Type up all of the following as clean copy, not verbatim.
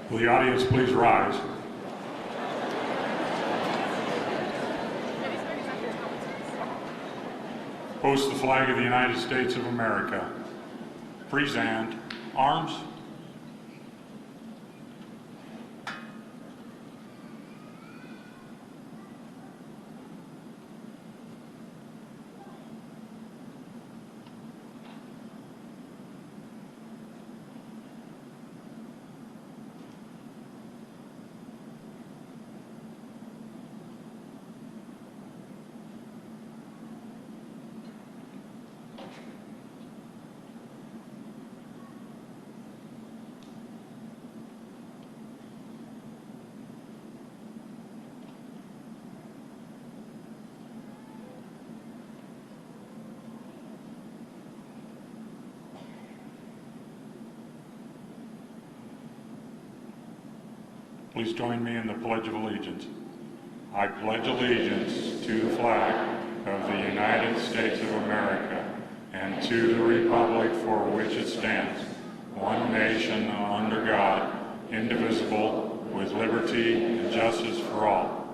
Will the audience please rise? Hoist the flag of the United States of America. Present arms. Please join me in the Pledge of Allegiance. I pledge allegiance to the flag of the United States of America and to the republic for which it stands, one nation under God, indivisible, with liberty and justice for all.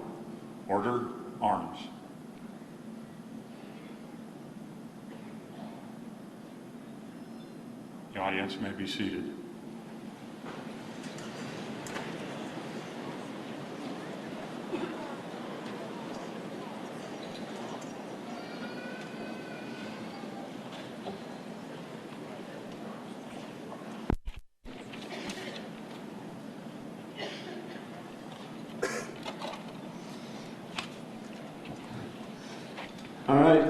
Order, arms. The audience may be seated. All right,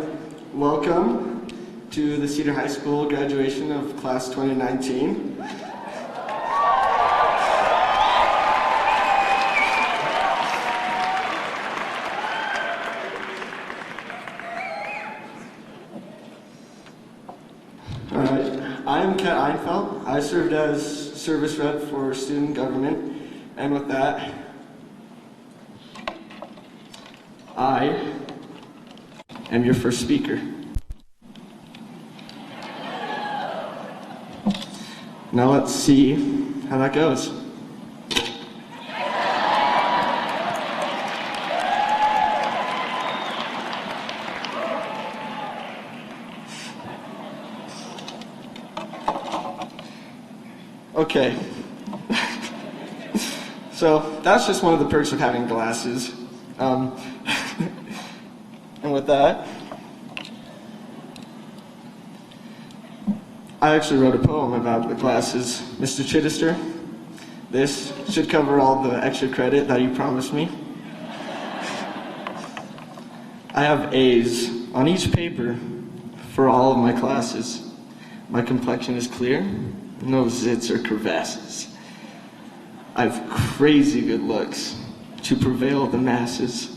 welcome to the Cedar High School graduation of class 2019. All right, I am Kat Einfeld. I served as service rep for student government, and with that, I am your first speaker. Now let's see how that goes. Okay. So that's just one of the perks of having glasses. And with that, I actually wrote a poem about the glasses. Mr. Cedar, this should cover all the extra credit that you promised me. I have A's on each paper for all of my classes. My complexion is clear, no zits or crevasses. I have crazy good looks to prevail the masses.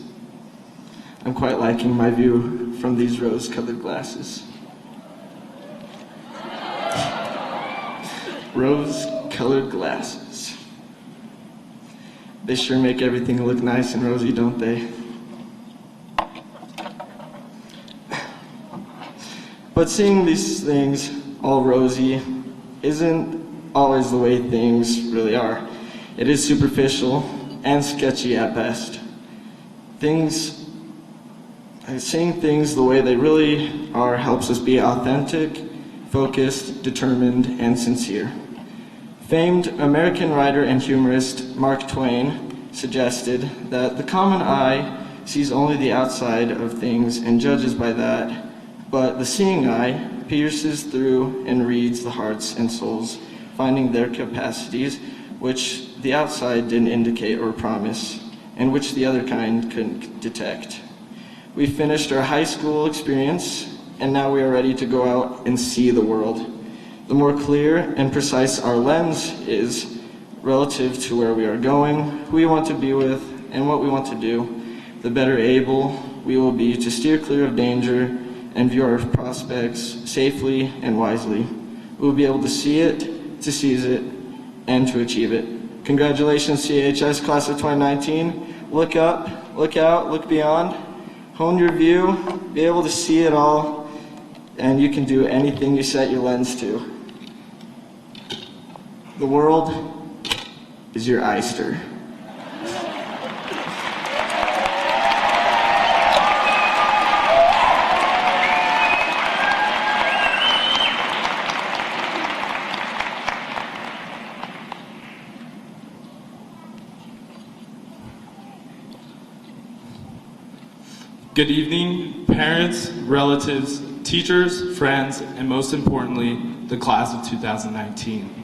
I'm quite liking my view from these rose-colored glasses. Rose-colored glasses. They sure make everything look nice and rosy, don't they? But seeing these things all rosy isn't always the way things really are. It is superficial and sketchy at best. Seeing things the way they really are helps us be authentic, focused, determined, and sincere. Famed American writer and humorist Mark Twain suggested that the common eye sees only the outside of things and judges by that, but the seeing eye pierces through and reads the hearts and souls, finding their capacities which the outside didn't indicate or promise, and which the other kind couldn't detect. We finished our high school experience, and now we are ready to go out and see the world. The more clear and precise our lens is relative to where we are going, who we want to be with, and what we want to do, the better able we will be to steer clear of danger and view our prospects safely and wisely. We will be able to see it, to seize it, and to achieve it. Congratulations, CHS Class of 2019. Look up, look out, look beyond. Hone your view, be able to see it all, and you can do anything you set your lens to. The world is your Eyster. Good evening, parents, relatives, teachers, friends, and most importantly, the class of 2019.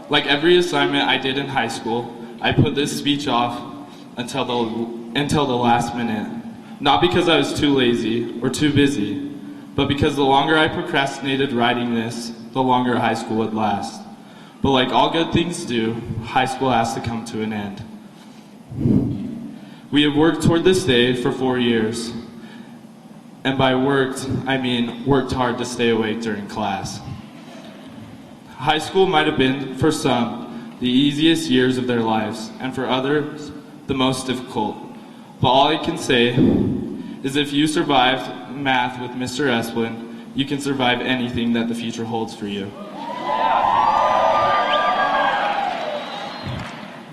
Like every assignment I did in high school, I put this speech off until the last minute. Not because I was too lazy or too busy, but because the longer I procrastinated writing this, the longer high school would last. But like all good things do, high school has to come to an end. We have worked toward this day for 4 years. And by worked, I mean worked hard to stay awake during class. High school might have been, for some, the easiest years of their lives, and for others, the most difficult. But all I can say is if you survived math with Mr. Esplin, you can survive anything that the future holds for you.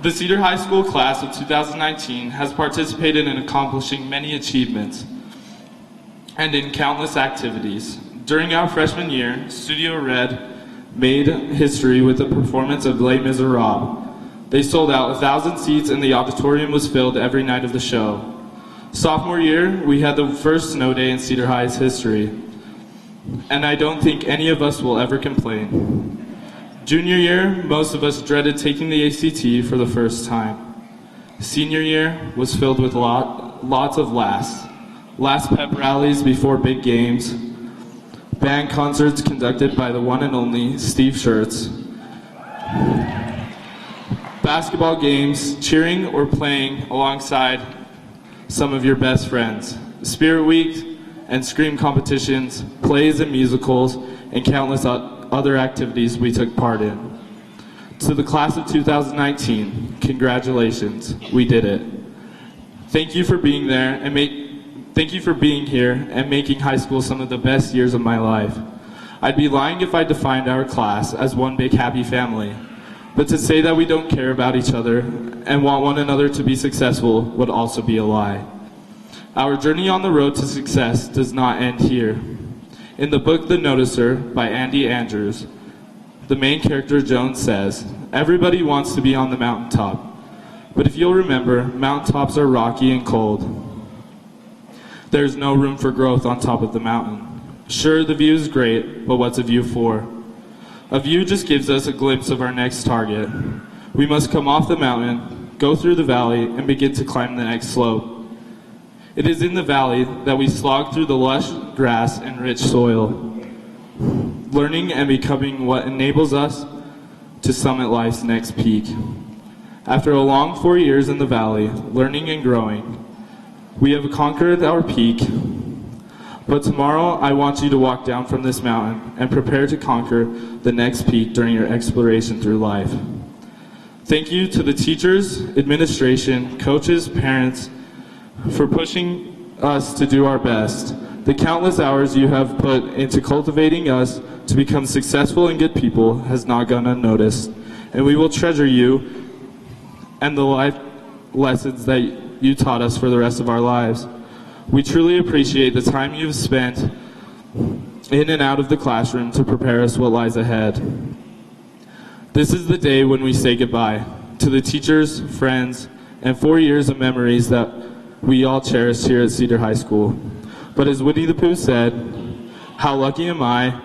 The Cedar High School class of 2019 has participated in accomplishing many achievements and in countless activities. During our freshman year, Studio Red made history with the performance of Les Miserables. They sold out 1,000 seats and the auditorium was filled every night of the show. Sophomore year, we had the first snow day in Cedar High's history, and I don't think any of us will ever complain. Junior year, most of us dreaded taking the ACT for the first time. Senior year was filled with lots of last pep rallies before big games, band concerts conducted by the one and only Steve Schertz, basketball games, cheering or playing alongside some of your best friends, Spirit Week and Scream competitions, plays and musicals, and countless other activities we took part in. To the class of 2019, congratulations, we did it. Thank you for being there and thank you for being here and making high school some of the best years of my life. I'd be lying if I defined our class as one big happy family, but to say that we don't care about each other and want one another to be successful would also be a lie. Our journey on the road to success does not end here. In the book The Noticer by Andy Andrews, the main character Jones says, "Everybody wants to be on the mountaintop, but if you'll remember, mountaintops are rocky and cold. There's no room for growth on top of the mountain. Sure, the view is great, but what's a view for? A view just gives us a glimpse of our next target. We must come off the mountain, go through the valley, and begin to climb the next slope. It is in the valley that we slog through the lush grass and rich soil, learning and becoming what enables us to summit life's next peak. After a long 4 years in the valley, learning and growing, we have conquered our peak. But tomorrow, I want you to walk down from this mountain and prepare to conquer the next peak during your exploration through life. Thank you to the teachers, administration, coaches, parents, for pushing us to do our best. The countless hours you have put into cultivating us to become successful and good people has not gone unnoticed, and we will treasure you and the life lessons that you taught us for the rest of our lives. We truly appreciate the time you've spent in and out of the classroom to prepare us what lies ahead. This is the day when we say goodbye to the teachers, friends, and 4 years of memories that we all cherish here at Cedar High School. But as Winnie the Pooh said, how lucky am I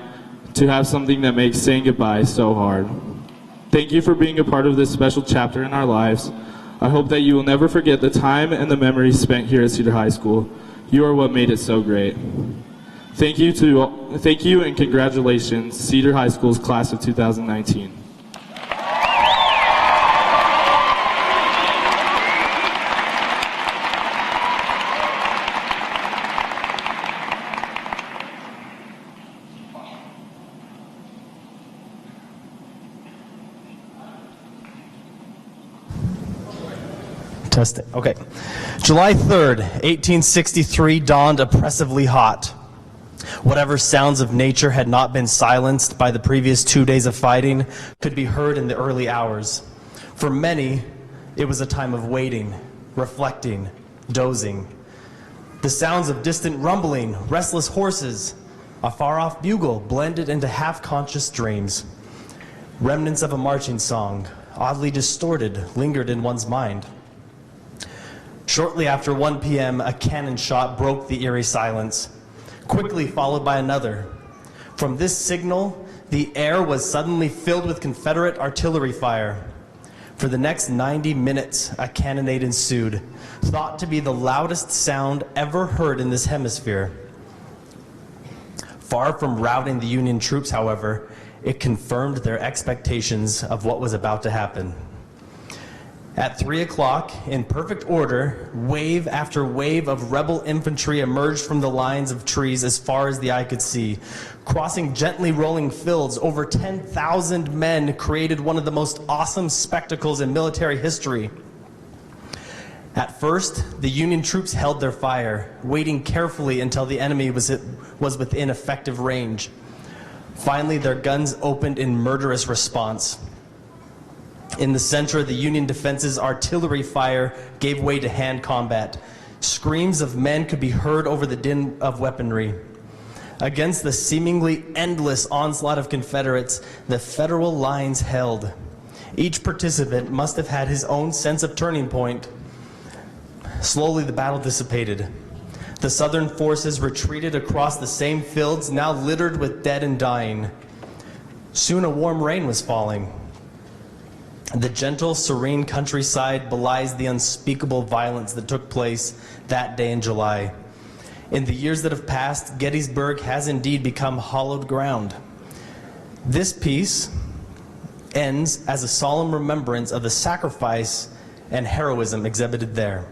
to have something that makes saying goodbye so hard. Thank you for being a part of this special chapter in our lives. I hope that you will never forget the time and the memories spent here at Cedar High School. You are what made it so great. Thank you and congratulations, Cedar High School's class of 2019. Testing. Okay. July 3rd, 1863 dawned oppressively hot. Whatever sounds of nature had not been silenced by the previous 2 days of fighting could be heard in the early hours. For many, it was a time of waiting, reflecting, dozing. The sounds of distant rumbling, restless horses, a far-off bugle blended into half-conscious dreams. Remnants of a marching song, oddly distorted, lingered in one's mind. Shortly after 1 p.m., a cannon shot broke the eerie silence, quickly followed by another. From this signal, the air was suddenly filled with Confederate artillery fire. For the next 90 minutes, a cannonade ensued, thought to be the loudest sound ever heard in this hemisphere. Far from routing the Union troops, however, it confirmed their expectations of what was about to happen. At 3 o'clock, in perfect order, wave after wave of rebel infantry emerged from the lines of trees as far as the eye could see. Crossing gently rolling fields, over 10,000 men created one of the most awesome spectacles in military history. At first, the Union troops held their fire, waiting carefully until the enemy was within effective range. Finally, their guns opened in murderous response. In the center of the Union defenses, artillery fire gave way to hand combat. Screams of men could be heard over the din of weaponry. Against the seemingly endless onslaught of Confederates, the Federal lines held. Each participant must have had his own sense of turning point. Slowly, the battle dissipated. The Southern forces retreated across the same fields, now littered with dead and dying. Soon a warm rain was falling. The gentle, serene countryside belies the unspeakable violence that took place that day in July. In the years that have passed, Gettysburg has indeed become hallowed ground. This piece ends as a solemn remembrance of the sacrifice and heroism exhibited there.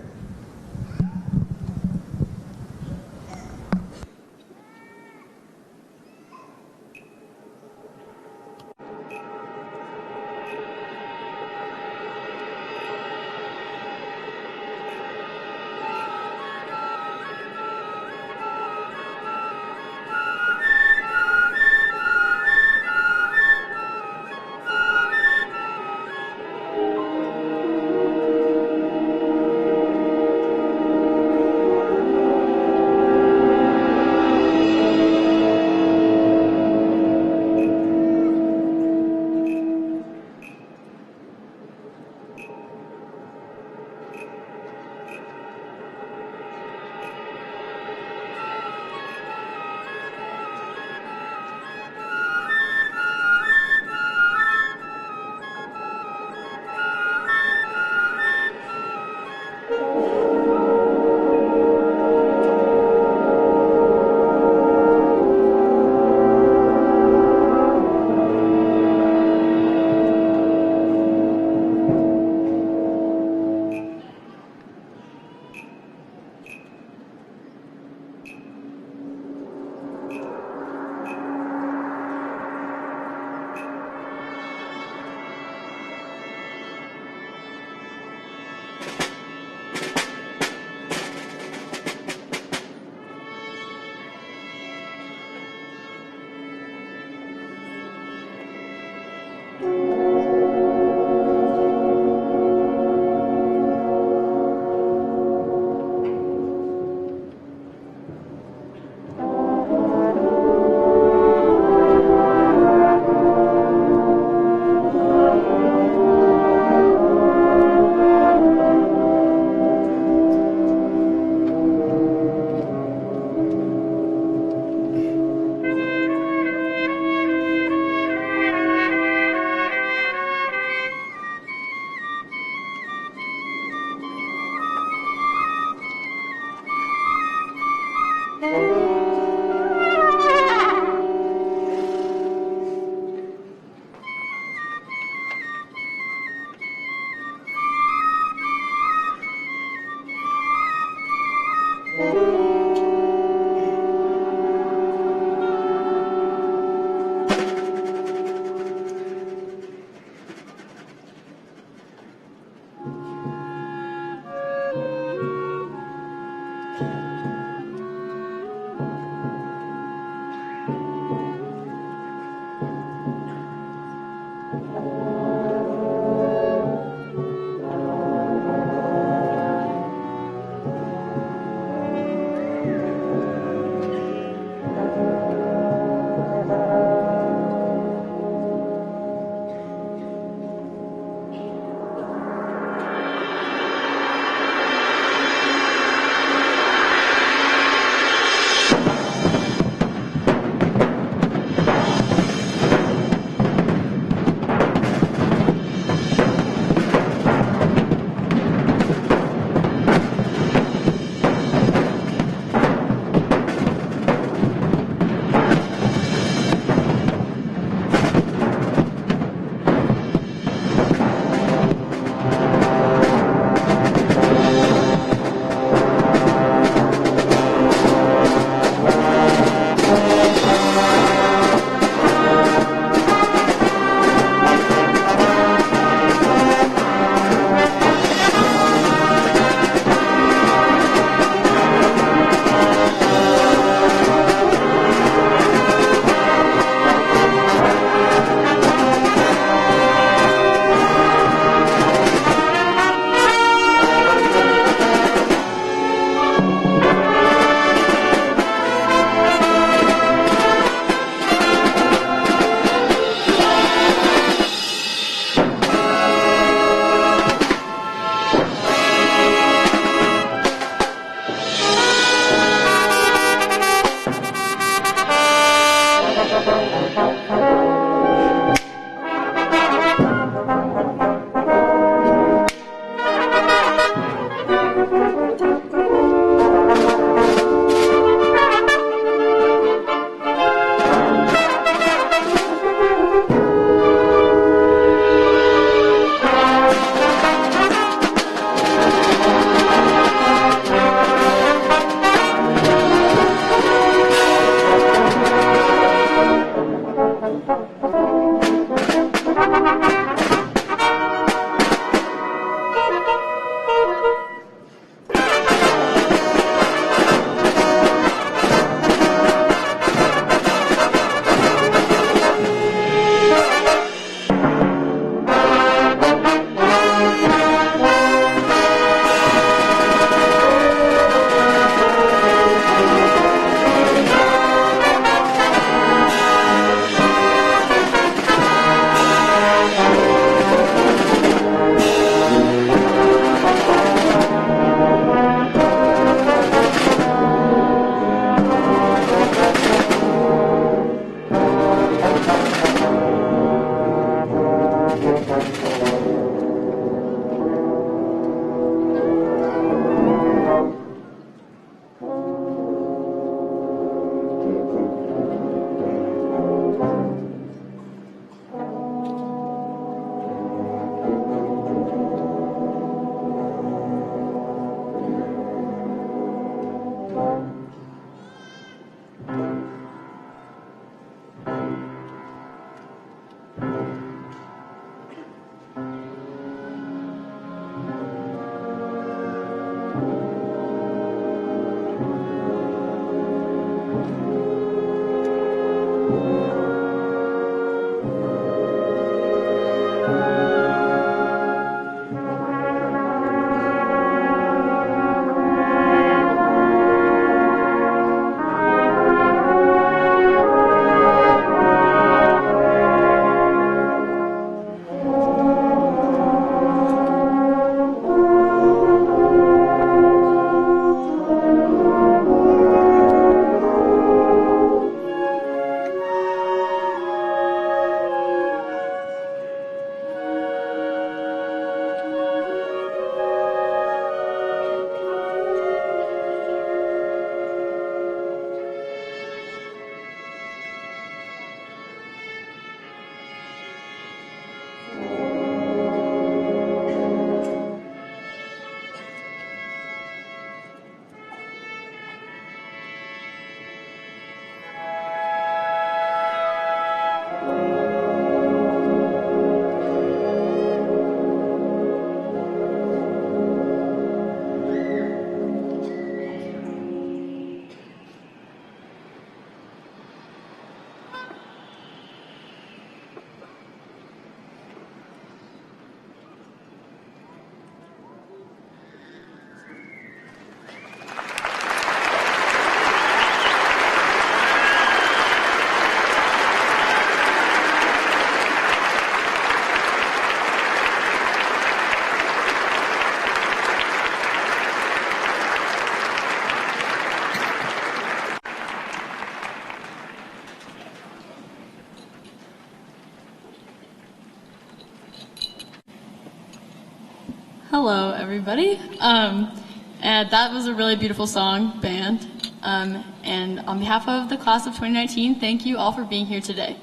Hello, everybody. And that was a really beautiful song, band. And on behalf of the class of 2019, thank you all for being here today.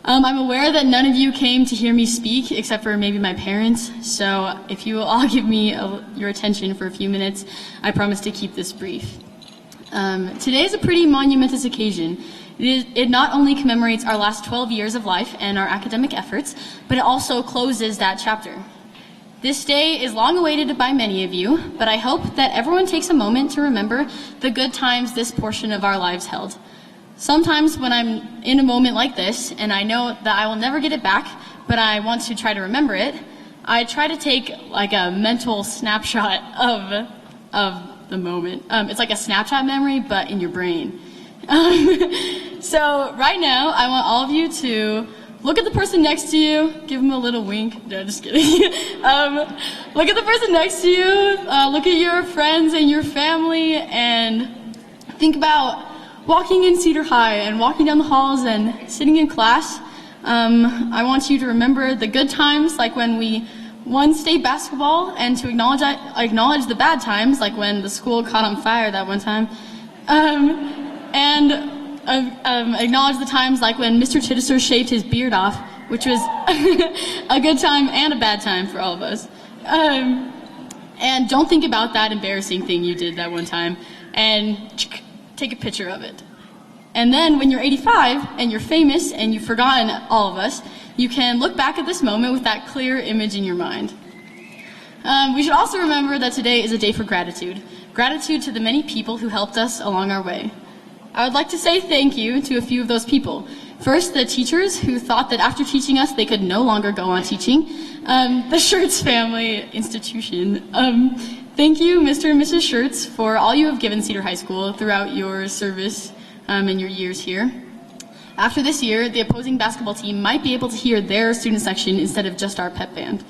I'm aware that none of you came to hear me speak, except for maybe my parents. So if you will all give me your attention for a few minutes, I promise to keep this brief. Today is a pretty monumentous occasion. It not only commemorates our last 12 years of life and our academic efforts, but it also closes that chapter. This day is long awaited by many of you, but I hope that everyone takes a moment to remember the good times this portion of our lives held. Sometimes when I'm in a moment like this, and I know that I will never get it back, but I want to try to remember it, I try to take like a mental snapshot of the moment. It's like a Snapchat memory, but in your brain. So right now, I want all of you to look at the person next to you, give them a little wink. No, just kidding. Look at the person next to you, look at your friends and your family, and think about walking in Cedar High and walking down the halls and sitting in class. I want you to remember the good times, like when we won state basketball, and to acknowledge the bad times, like when the school caught on fire that one time. Acknowledge the times like when Mr. Chittister shaved his beard off, which was a good time and a bad time for all of us. And don't think about that embarrassing thing you did that one time, and take a picture of it. And then when you're 85 and you're famous and you've forgotten all of us, you can look back at this moment with that clear image in your mind. We should also remember that today is a day for gratitude. Gratitude to the many people who helped us along our way. I would like to say thank you to a few of those people. First, the teachers who thought that after teaching us, they could no longer go on teaching. The Schertz family institution. Thank you, Mr. and Mrs. Schertz, for all you have given Cedar High School throughout your service and your years here. After this year, the opposing basketball team might be able to hear their student section instead of just our pep band.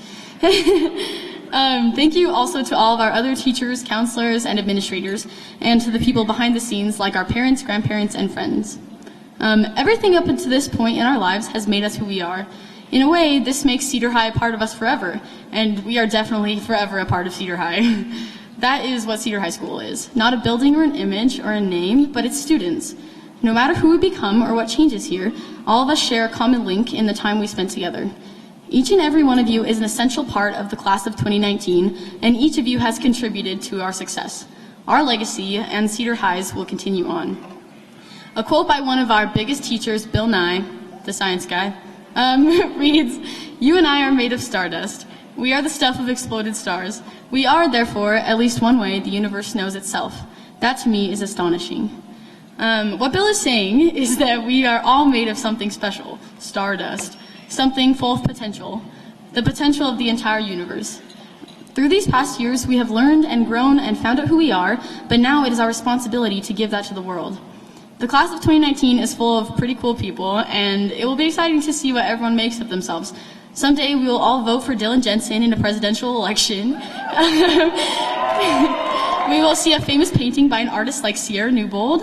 Thank you also to all of our other teachers, counselors, and administrators, and to the people behind the scenes like our parents, grandparents, and friends. Everything up until this point in our lives has made us who we are. In a way, this makes Cedar High a part of us forever, and we are definitely forever a part of Cedar High. That is what Cedar High School is. Not a building or an image or a name, but its students. No matter who we become or what changes here, all of us share a common link in the time we spent together. Each and every one of you is an essential part of the class of 2019, and each of you has contributed to our success. Our legacy and Cedar High's will continue on. A quote by one of our biggest teachers, Bill Nye, the science guy, reads, "You and I are made of stardust. We are the stuff of exploded stars. We are, therefore, at least one way the universe knows itself. That to me is astonishing." What Bill is saying is that we are all made of something special, stardust, something full of potential, the potential of the entire universe. Through these past years, we have learned and grown and found out who we are, but now it is our responsibility to give that to the world. The class of 2019 is full of pretty cool people, and it will be exciting to see what everyone makes of themselves. Someday we will all vote for Dylan Jensen in a presidential election. We will see a famous painting by an artist like Sierra Newbold.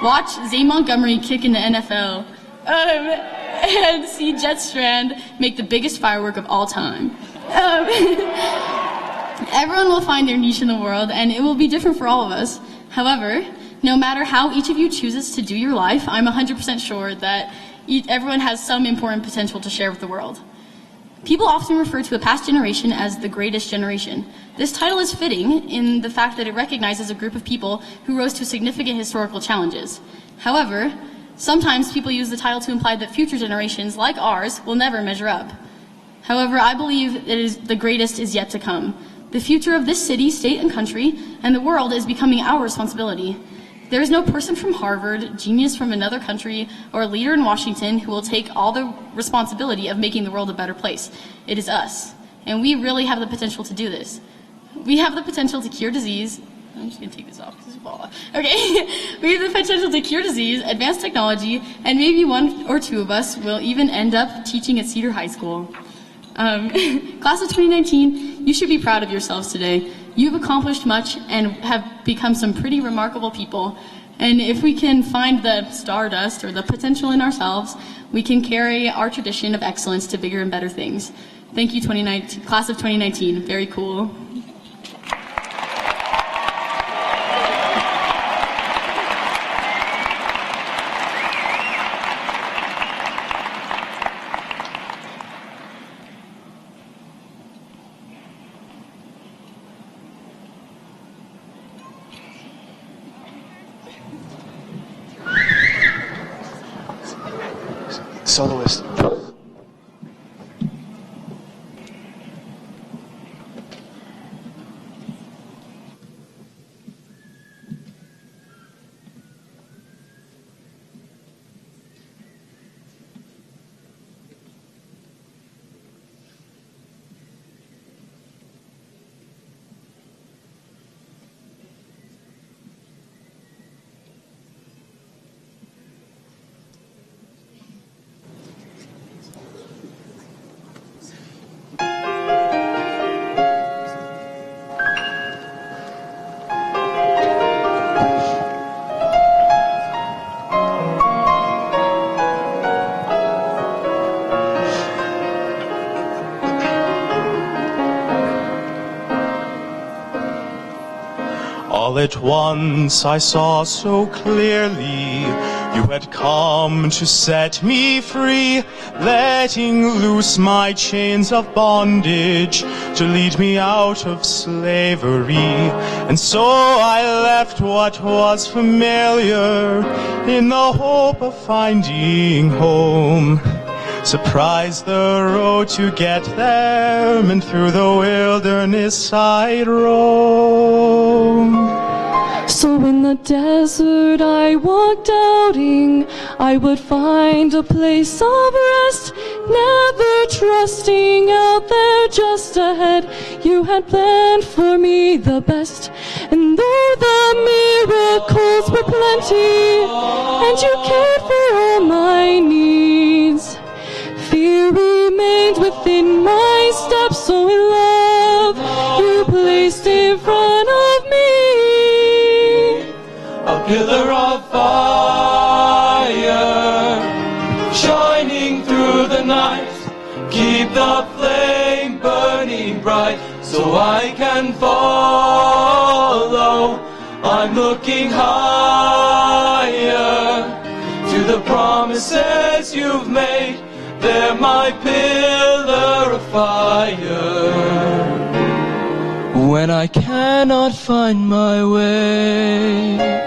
Watch Zay Montgomery kick in the NFL. And see Jet Strand make the biggest firework of all time. Everyone will find their niche in the world, and it will be different for all of us. However, no matter how each of you chooses to do your life, I'm 100% sure that everyone has some important potential to share with the world. People often refer to a past generation as the greatest generation. This title is fitting in the fact that it recognizes a group of people who rose to significant historical challenges. However, sometimes people use the title to imply that future generations, like ours, will never measure up. However, I believe the greatest is yet to come. The future of this city, state, and country, and the world is becoming our responsibility. There is no person from Harvard, genius from another country, or leader in Washington who will take all the responsibility of making the world a better place. It is us. And we really have the potential to do this. We have the potential to cure disease. I'm just going to take this off because it's fall off. Okay. We have the potential to cure disease, advance technology, and maybe one or two of us will even end up teaching at Cedar High School. Class of 2019, you should be proud of yourselves today. You've accomplished much and have become some pretty remarkable people. And if we can find the stardust or the potential in ourselves, we can carry our tradition of excellence to bigger and better things. Thank you, Class of 2019. Very cool. Soloist. All at once I saw so clearly you had come to set me free, letting loose my chains of bondage to lead me out of slavery. And so I left what was familiar in the hope of finding home. Surprised the road to get there, and through the wilderness I'd roam. So in the desert I walked doubting I would find a place of rest, never trusting out there just ahead you had planned for me the best. And though the miracles were plenty and you cared for all my needs, fear remained within my steps, so in love you placed in front of me a pillar of fire shining through the night. Keep the flame burning bright so I can follow. I'm looking higher to the promises you've made. They're my pillar of fire when I cannot find my way.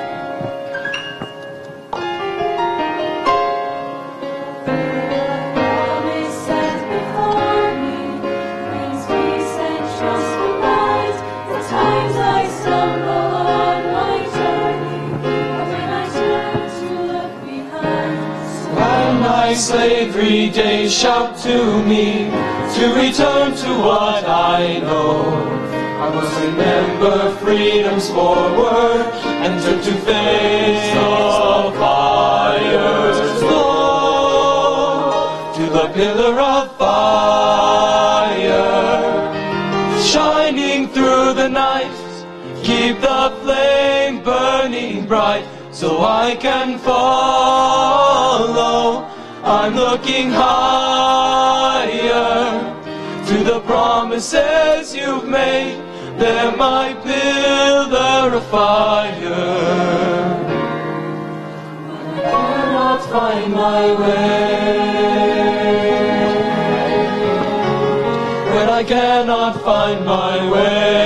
Times I stumble on my journey, my slavery days shout to me to return to what I know. I must remember freedom's forward and turn to face the fire's glow, to the pillar of fire, shining through the night. Keep the flame burning bright, so I can follow. I'm looking higher to the promises you've made. They're my pillar of fire. I cannot find my way. When I cannot find my way.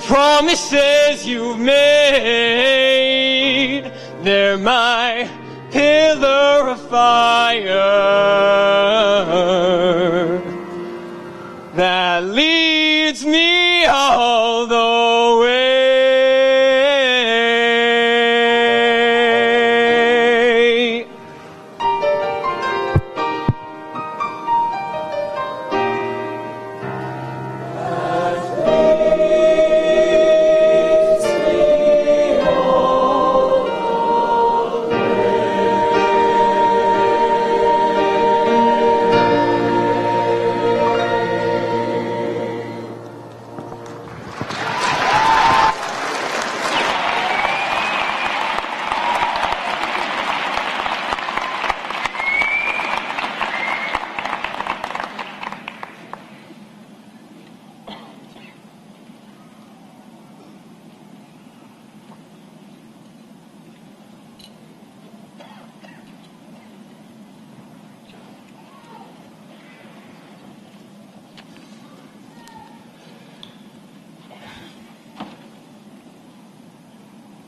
Promises you've made, they're my pillar of fire that leads me all the way.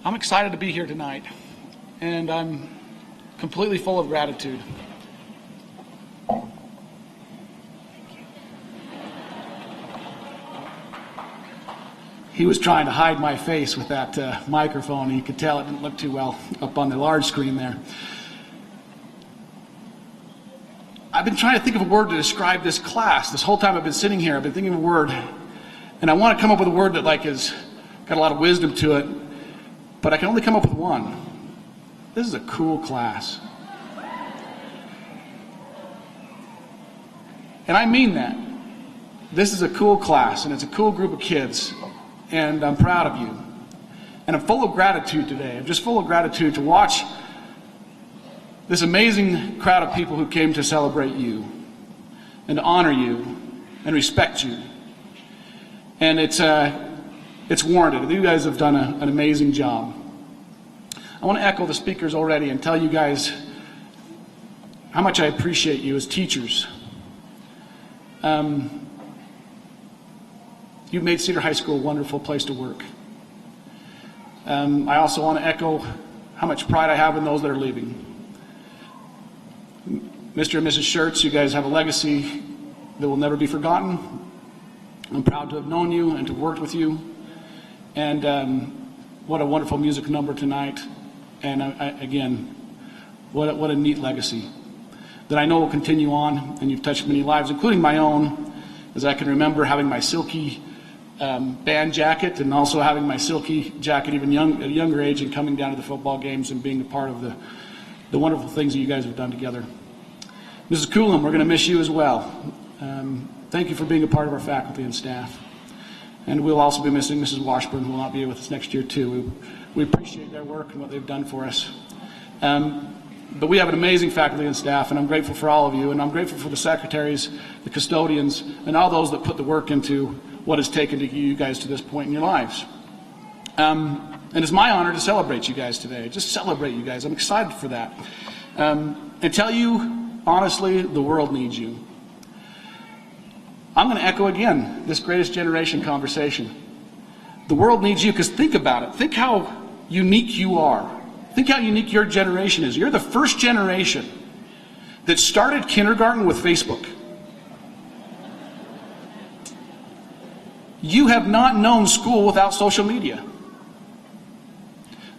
I'm excited to be here tonight, and I'm completely full of gratitude. He was trying to hide my face with that microphone, and you could tell it didn't look too well up on the large screen there. I've been trying to think of a word to describe this class. This whole time I've been sitting here, I've been thinking of a word, and I want to come up with a word that has got a lot of wisdom to it, but I can only come up with one. This is a cool class. And I mean that. This is a cool class, and it's a cool group of kids, and I'm proud of you. And I'm full of gratitude today. I'm just full of gratitude to watch this amazing crowd of people who came to celebrate you, and to honor you, and respect you. And it's warranted. You guys have done an amazing job. I want to echo the speakers already and tell you guys how much I appreciate you as teachers. You've made Cedar High School a wonderful place to work. I also want to echo how much pride I have in those that are leaving. Mr. and Mrs. Schertz, you guys have a legacy that will never be forgotten. I'm proud to have known you and to have worked with you. And what a wonderful music number tonight. And again, what a neat legacy. that I know will continue on, and you've touched many lives, including my own, as I can remember having my silky band jacket and also having my silky jacket even at a younger age and coming down to the football games and being a part of the wonderful things that you guys have done together. Mrs. Coulomb, we're going to miss you as well. Thank you for being a part of our faculty and staff. And we'll also be missing Mrs. Washburn, who will not be with us next year too. We appreciate their work and what they've done for us. But we have an amazing faculty and staff, and I'm grateful for all of you, and I'm grateful for the secretaries, the custodians, and all those that put the work into what has taken to you guys to this point in your lives. And it's my honor to celebrate you guys today, just celebrate you guys. I'm excited for that. And tell you, honestly, the world needs you. I'm going to echo again this greatest generation conversation. The world needs you, because think about it. Think how unique you are. Think how unique your generation is. You're the first generation that started kindergarten with Facebook. You have not known school without social media.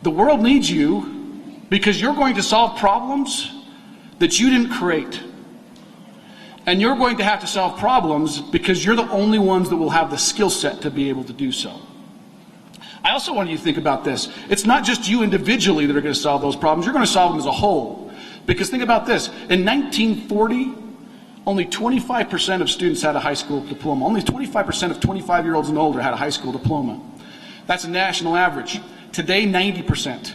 The world needs you because you're going to solve problems that you didn't create. And you're going to have to solve problems because you're the only ones that will have the skill set to be able to do so. I also want you to think about this. It's not just you individually that are going to solve those problems. You're going to solve them as a whole. Because think about this. In 1940, only 25% of students had a high school diploma. Only 25% of 25-year-olds and older had a high school diploma. That's a national average. Today, 90%.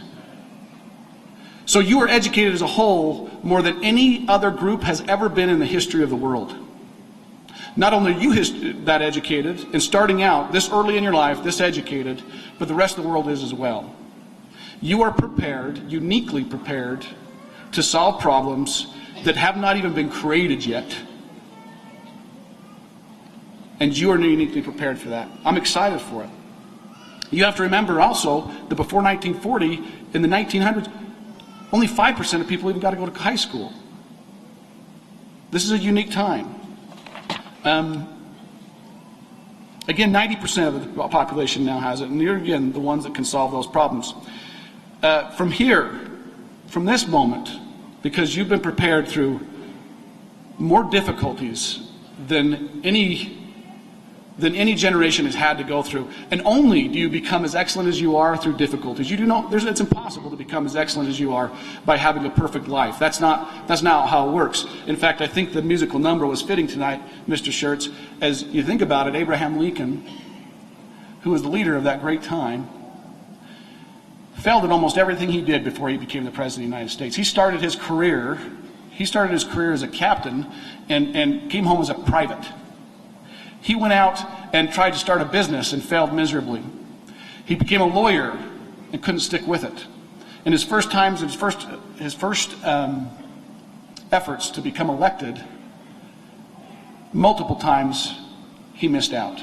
So you are educated as a whole more than any other group has ever been in the history of the world. Not only are you that educated and starting out this early in your life, this educated, but the rest of the world is as well. You are prepared, uniquely prepared, to solve problems that have not even been created yet. And you are uniquely prepared for that. I'm excited for it. You have to remember also that before 1940, in the 1900s, only 5% of people even got to go to high school. This is a unique time. Again, 90% of the population now has it, and you're, again, the ones that can solve those problems. From here, from this moment, because you've been prepared through more difficulties than any generation has had to go through, and only do you become as excellent as you are through difficulties. You do not. It's impossible to become as excellent as you are by having a perfect life. That's not how it works. In fact, I think the musical number was fitting tonight, Mr. Schertz. As you think about it, Abraham Lincoln, who was the leader of that great time, failed at almost everything he did before he became the President of the United States. He started his career as a captain and came home as a private. He went out and tried to start a business and failed miserably. He became a lawyer and couldn't stick with it. In his first efforts to become elected, multiple times he missed out.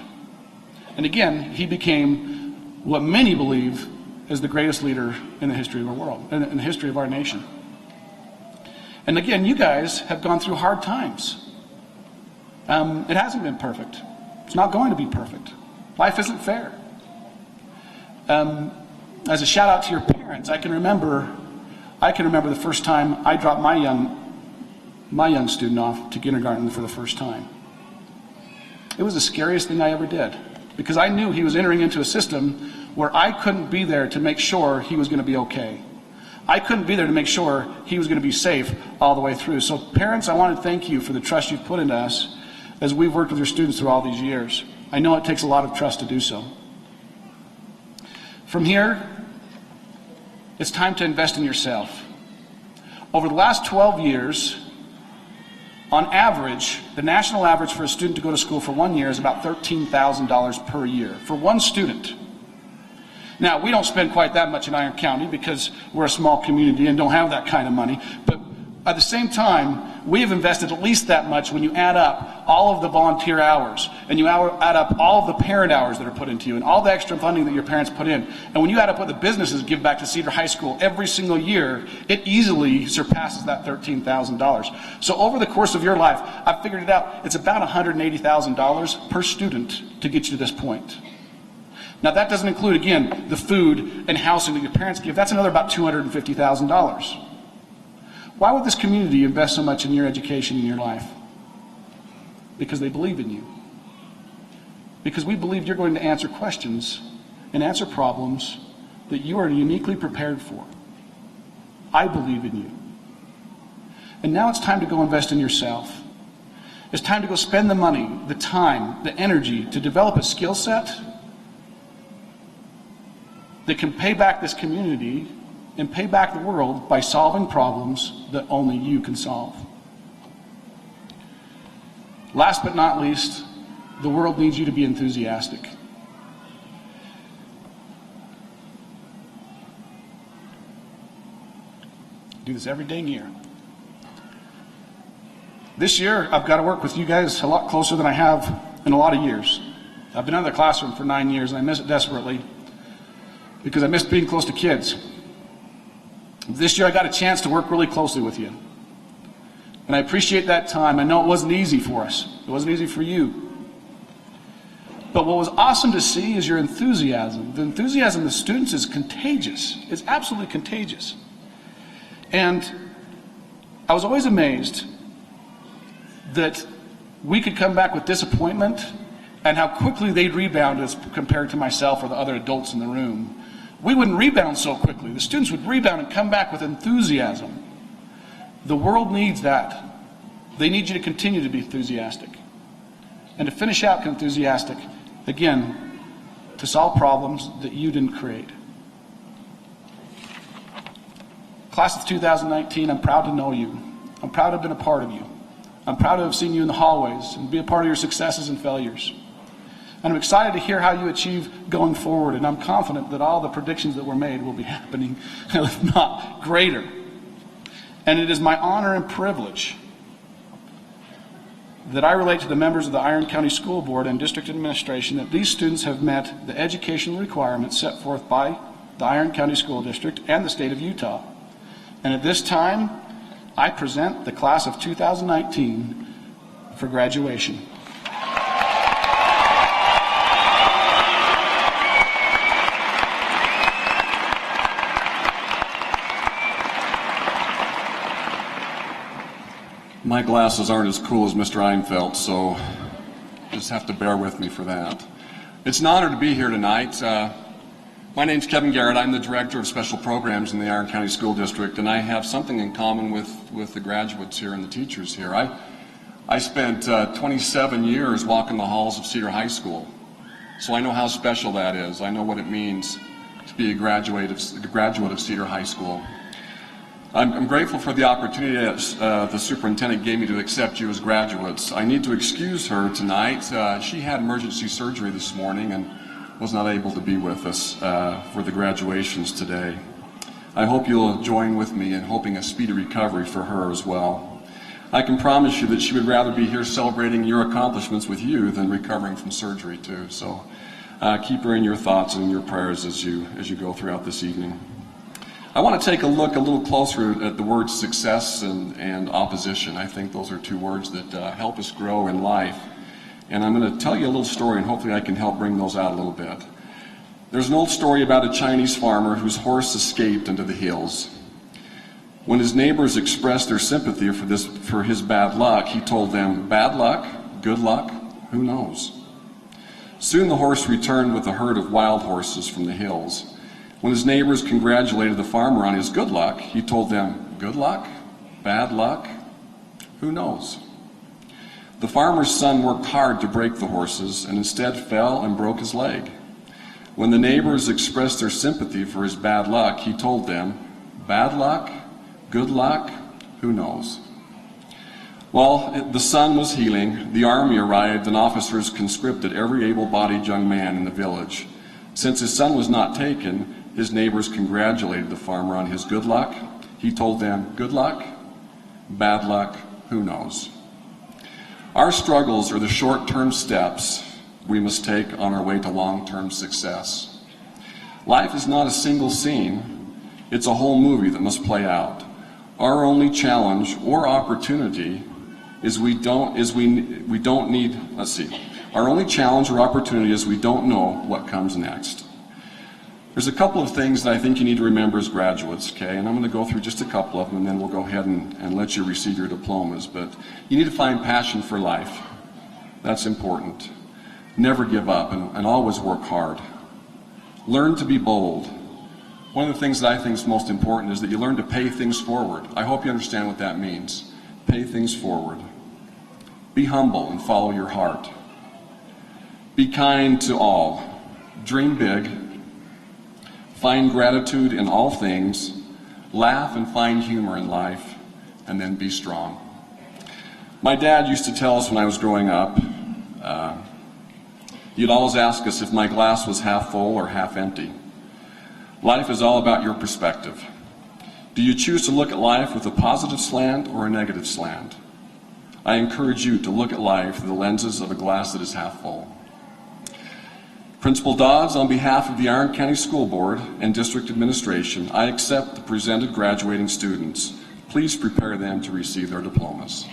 And again, he became what many believe is the greatest leader in the history of our world, in the history of our nation. And again, you guys have gone through hard times. It hasn't been perfect. It's not going to be perfect. Life isn't fair. As a shout out to your parents, I can remember the first time I dropped my young student off to kindergarten for the first time. It was the scariest thing I ever did, because I knew he was entering into a system where I couldn't be there to make sure he was going to be okay. I couldn't be there to make sure he was going to be safe all the way through. So parents, I want to thank you for the trust you've put into us as we've worked with your students through all these years. I know it takes a lot of trust to do so. From here, it's time to invest in yourself. Over the last 12 years, on average, the national average for a student to go to school for 1 year is about $13,000 per year for one student. Now, we don't spend quite that much in Iron County because we're a small community and don't have that kind of money, but at the same time, we have invested at least that much when you add up all of the volunteer hours and you add up all of the parent hours that are put into you and all the extra funding that your parents put in. And when you add up what the businesses give back to Cedar High School every single year, it easily surpasses that $13,000. So over the course of your life, I've figured it out, it's about $180,000 per student to get you to this point. Now that doesn't include, again, the food and housing that your parents give. That's another about $250,000. Why would this community invest so much in your education in your life? Because they believe in you. Because we believe you're going to answer questions and answer problems that you are uniquely prepared for. I believe in you. And now it's time to go invest in yourself. It's time to go spend the money, the time, the energy to develop a skill set that can pay back this community and pay back the world by solving problems that only you can solve. Last but not least, the world needs you to be enthusiastic. Do this every dang year. This year, I've got to work with you guys a lot closer than I have in a lot of years. I've been out of the classroom for 9 years, and I miss it desperately because I miss being close to kids. This year, I got a chance to work really closely with you. And I appreciate that time. I know it wasn't easy for us. It wasn't easy for you. But what was awesome to see is your enthusiasm. The enthusiasm of the students is contagious. It's absolutely contagious. And I was always amazed that we could come back with disappointment and how quickly they'd rebound as compared to myself or the other adults in the room. We wouldn't rebound so quickly. The students would rebound and come back with enthusiasm. The world needs that. They need you to continue to be enthusiastic. And to finish out enthusiastic, again, to solve problems that you didn't create. Class of 2019, I'm proud to know you. I'm proud to have been a part of you. I'm proud to have seen you in the hallways and be a part of your successes and failures. And I'm excited to hear how you achieve going forward, and I'm confident that all the predictions that were made will be happening, if not greater. And it is my honor and privilege that I relate to the members of the Iron County School Board and District Administration that these students have met the educational requirements set forth by the Iron County School District and the state of Utah. And at this time, I present the class of 2019 for graduation. My glasses aren't as cool as Mr. Einfeld, so just have to bear with me for that. It's an honor to be here tonight. My name's Kevin Garrett. I'm the Director of Special Programs in the Iron County School District, and I have something in common with the graduates here and the teachers here. I spent 27 years walking the halls of Cedar High School, so I know how special that is. I know what it means to be a graduate of Cedar High School. I'm grateful for the opportunity that the superintendent gave me to accept you as graduates. I need to excuse her tonight. She had emergency surgery this morning and was not able to be with us for the graduations today. I hope you'll join with me in hoping a speedy recovery for her as well. I can promise you that she would rather be here celebrating your accomplishments with you than recovering from surgery too. So keep her in your thoughts and in your prayers as you go throughout this evening. I want to take a look a little closer at the words success and opposition. I think those are two words that help us grow in life. And I'm going to tell you a little story, and hopefully I can help bring those out a little bit. There's an old story about a Chinese farmer whose horse escaped into the hills. When his neighbors expressed their sympathy for his bad luck, he told them, "Bad luck? Good luck? Who knows?" Soon the horse returned with a herd of wild horses from the hills. When his neighbors congratulated the farmer on his good luck, he told them, "Good luck? Bad luck? Who knows?" The farmer's son worked hard to break the horses and instead fell and broke his leg. When the neighbors expressed their sympathy for his bad luck, he told them, "Bad luck? Good luck? Who knows?" While the son was healing, the army arrived and officers conscripted every able-bodied young man in the village. Since his son was not taken, his neighbors congratulated the farmer on his good luck. He told them, "Good luck? Bad luck? Who knows?" Our struggles are the short-term steps we must take on our way to long-term success. Life is not a single scene, it's a whole movie that must play out. Our only challenge or opportunity is we don't know what comes next. There's a couple of things that I think you need to remember as graduates, okay? And I'm going to go through just a couple of them, and then we'll go ahead and let you receive your diplomas. But you need to find passion for life. That's important. Never give up and always work hard. Learn to be bold. One of the things that I think is most important is that you learn to pay things forward. I hope you understand what that means. Pay things forward. Be humble and follow your heart. Be kind to all. Dream big. Find gratitude in all things. Laugh and find humor in life. And then be strong. My dad used to tell us when I was growing up, he'd always ask us if my glass was half full or half empty. Life is all about your perspective. Do you choose to look at life with a positive slant or a negative slant? I encourage you to look at life through the lenses of a glass that is half full. Principal Dodds, on behalf of the Iron County School Board and District Administration, I accept the presented graduating students. Please prepare them to receive their diplomas.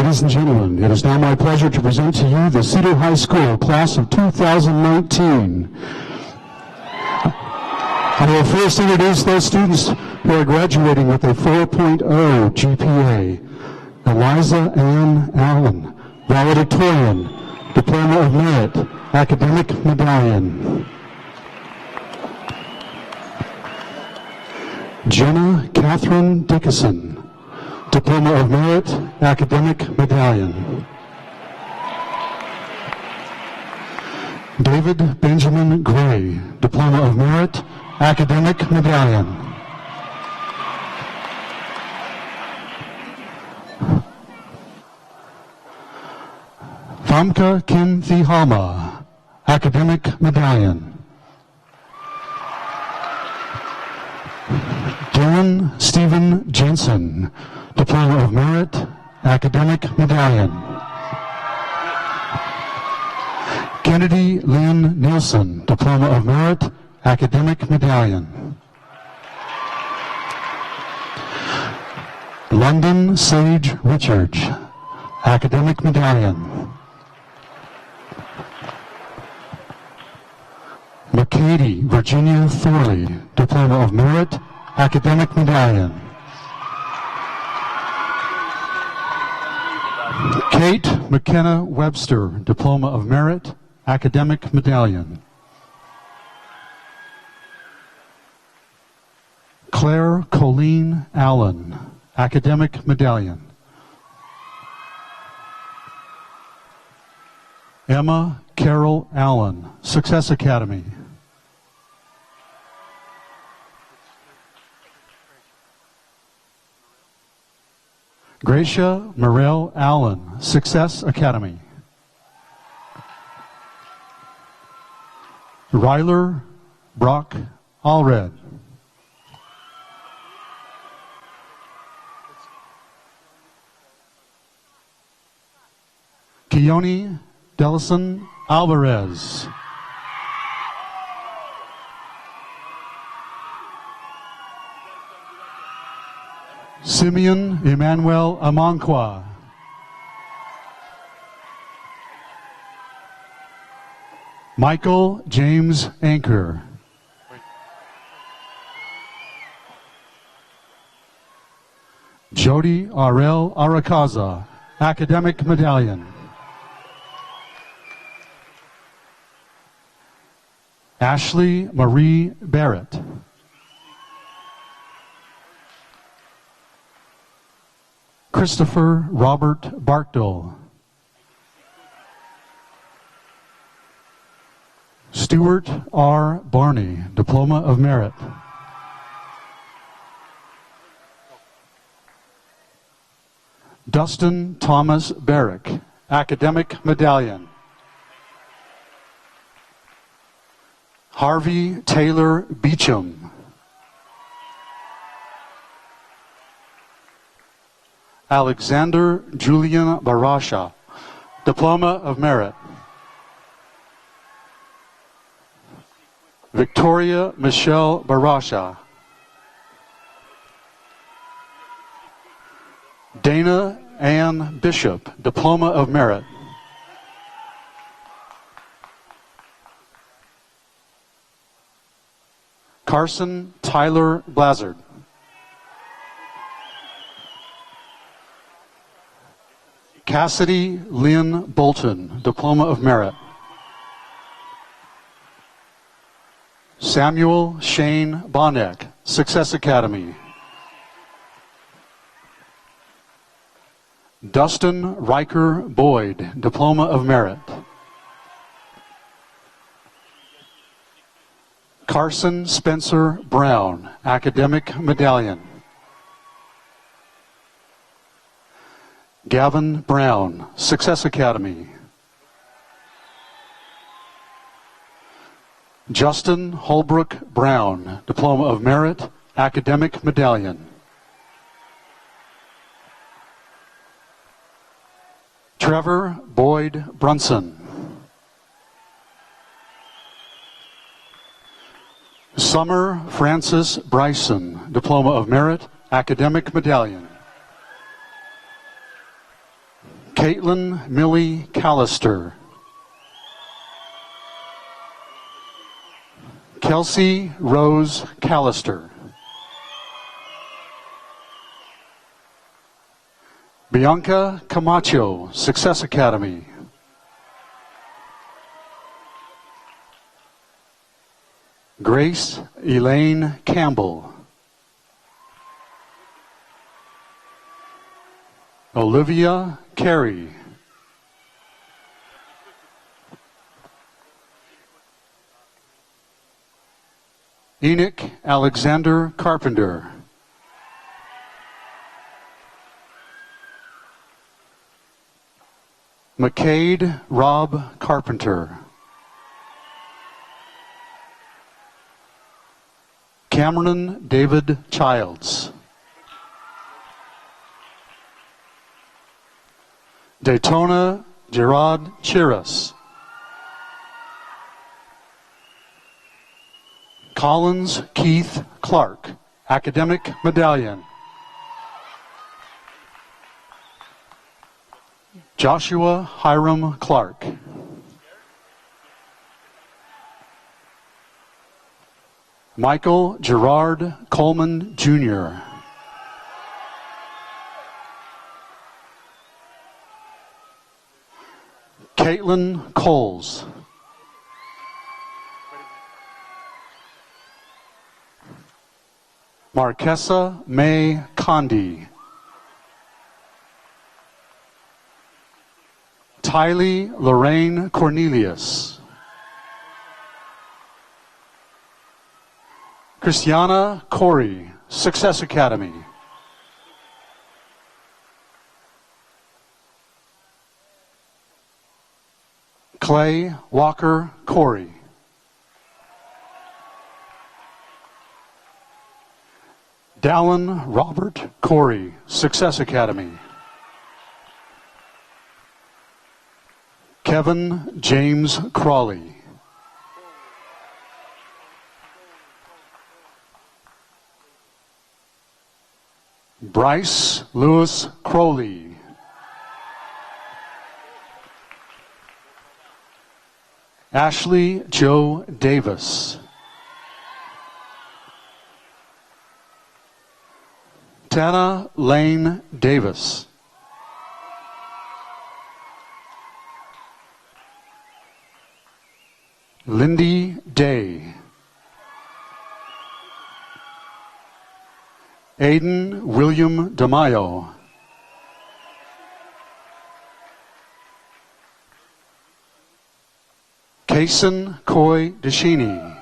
Ladies and gentlemen, it is now my pleasure to present to you the Cedar High School class of 2019. I will first introduce those students who are graduating with a 4.0 GPA. Eliza Ann Allen, valedictorian, Diploma of Merit, Academic Medallion. Jenna Catherine Dickinson, Diploma of Merit, Academic Medallion. David Benjamin Gray, Diploma of Merit, Academic Medallion. Famke Kim Thihama, Academic Medallion. Dylan Stephen Jensen, Diploma of Merit, Academic Medallion. Kennedy Lynn Nielsen, Diploma of Merit, Academic Medallion. London Sage Richards, Academic Medallion. McCady Virginia Thorley, Diploma of Merit, Academic Medallion. Kate McKenna Webster, Diploma of Merit, Academic Medallion. Claire Colleen Allen, Academic Medallion. Emma Carol Allen, Success Academy. Gracia Morel Allen, Success Academy. Ryler Brock Allred. Keone Delson Alvarez. Simeon Emmanuel Amankwa. Michael James Anchor. Jody Arel Arakaza, Academic Medallion. Ashley Marie Barrett. Christopher Robert Barkdale. Stuart R. Barney, Diploma of Merit. Dustin Thomas Barrick, Academic Medallion. Harvey Taylor Beecham. Alexander Julian Barasha, Diploma of Merit. Victoria Michelle Barasha. Dana Ann Bishop, Diploma of Merit. Carson Tyler Blazard. Cassidy Lynn Bolton, Diploma of Merit. Samuel Shane Bonek, Success Academy. Dustin Riker Boyd, Diploma of Merit. Carson Spencer Brown, Academic Medallion. Gavin Brown, Success Academy. Justin Holbrook Brown, Diploma of Merit, Academic Medallion. Trevor Boyd Brunson. Summer Francis Bryson, Diploma of Merit, Academic Medallion. Caitlin Millie Callister. Kelsey Rose Callister. Bianca Camacho, Success Academy. Grace Elaine Campbell. Olivia Carey. Enoch Alexander Carpenter. McCade Rob Carpenter. Cameron David Childs. Daytona Gerard Chiras. Collins Keith Clark, Academic Medallion. Joshua Hiram Clark. Michael Gerard Coleman, Jr. Caitlin Coles. Marquessa May Condi. Tylee Lorraine Cornelius. Christiana Corey, Success Academy. Clay Walker Corey. Dallin Robert Corey, Success Academy. Kevin James Crawley. Bryce Lewis Crowley. Ashley Joe Davis. Tana Lane Davis. Lindy Day. Aiden William DeMaio. Kason Coy Deshini.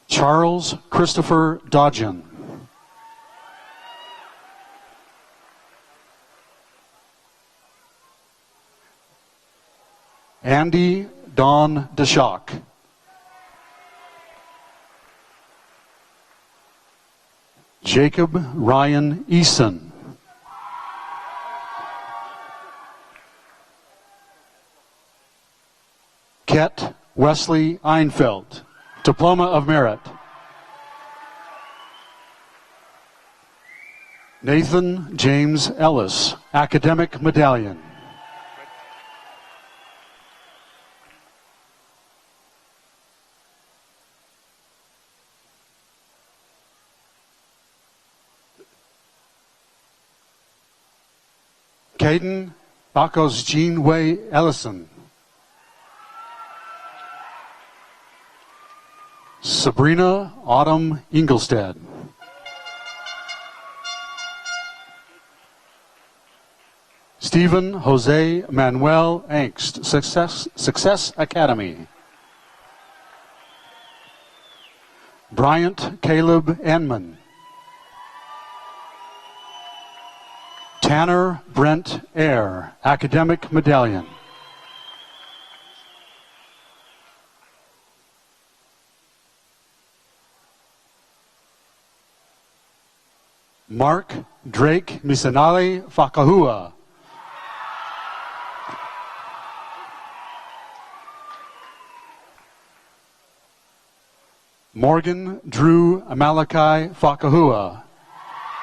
Charles Christopher Dodgen. Andy Don DeShock. Jacob Ryan Eason. Ket Wesley Einfeld, Diploma of Merit. Nathan James Ellis, Academic Medallion. Caden Bakos Jean Way Ellison. Sabrina Autumn Ingelstead. Stephen Jose Manuel Angst, Success Academy. Bryant Caleb Enman. Tanner Brent Eyre, Academic Medallion. Mark Drake Misanale Fakahua. Morgan Drew Amalakai Fakahua,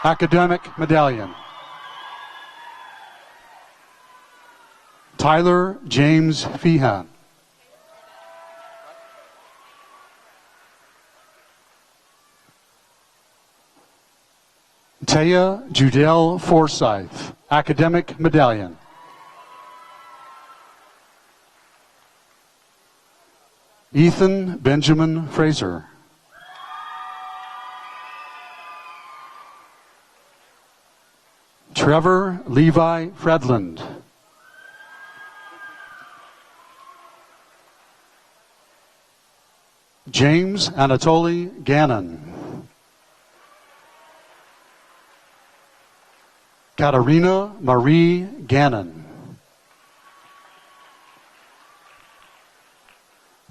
Academic Medallion. Tyler James Feehan. Taya Judell Forsyth, Academic Medallion. Ethan Benjamin Fraser. Trevor Levi Fredland. James Anatoly Gannon. Katarina Marie Gannon.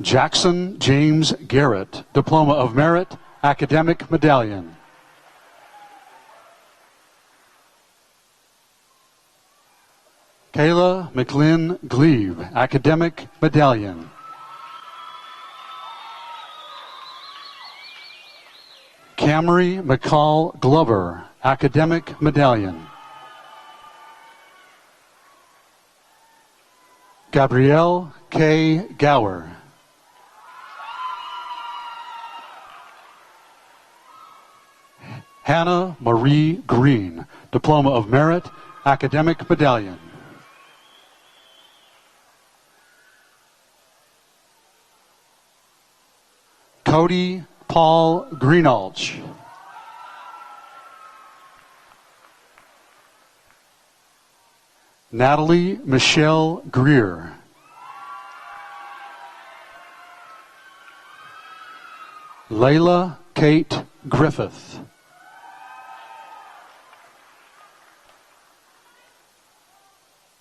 Jackson James Garrett, Diploma of Merit, Academic Medallion. Kayla McLean Glebe, Academic Medallion. Camry McCall Glover, Academic Medallion. Gabrielle K. Gower. Hannah Marie Green, Diploma of Merit, Academic Medallion. Cody Paul Greenalch. Natalie Michelle Greer. Layla Kate Griffith.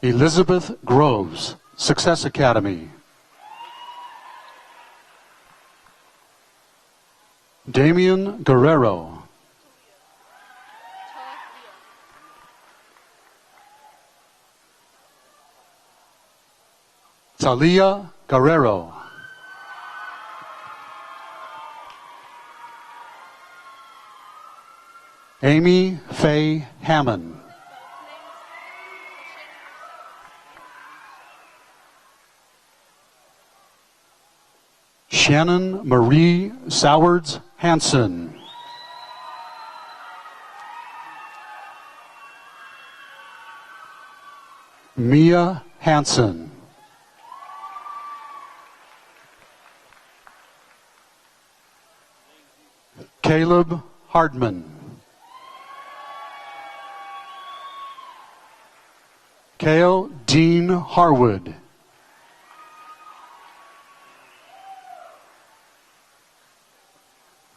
Elizabeth Groves, Success Academy. Damian Guerrero. Talia Guerrero. Amy Faye Hammond. Shannon Marie Sowards Hansen. Mia Hansen. Caleb Hardman. Cale Dean Harwood.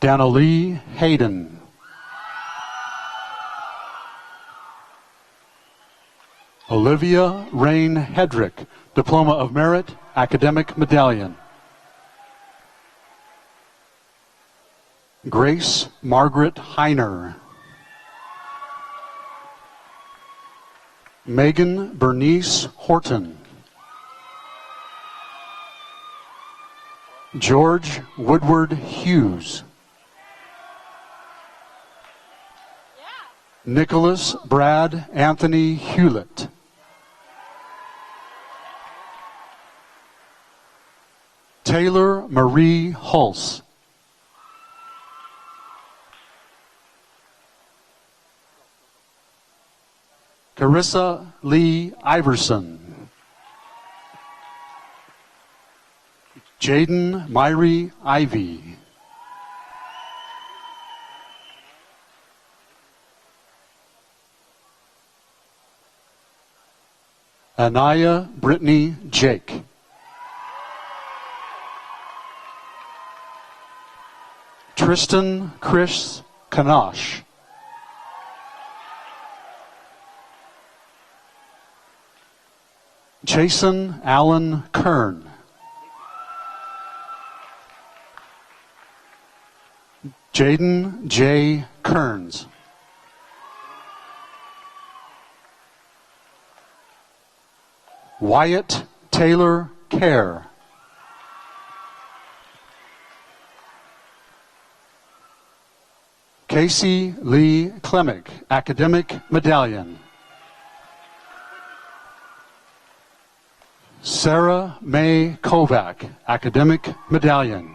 Danalee Hayden. Olivia Rain Hedrick, Diploma of Merit, Academic Medallion. Grace Margaret Heiner. Megan Bernice Horton. George Woodward Hughes. Nicholas Brad Anthony Hewlett. Taylor Marie Hulse. Carissa Lee Iverson. Jaden Myrie Ivy. Anaya Brittany Jake. Tristan Chris Kanosh. Jason Allen Kern. Jaden J. Kearns. Wyatt Taylor Kerr. Casey Lee Klemick, Academic Medallion. Sarah May Kovac, Academic Medallion.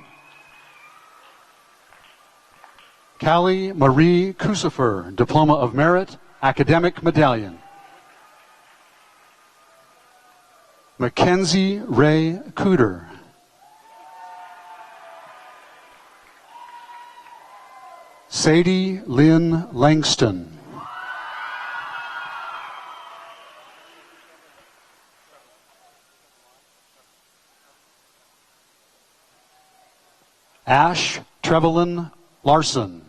Callie Marie Kusifer, Diploma of Merit, Academic Medallion. Mackenzie Ray Cooter. Sadie Lynn Langston. Ash Trevelyan Larson.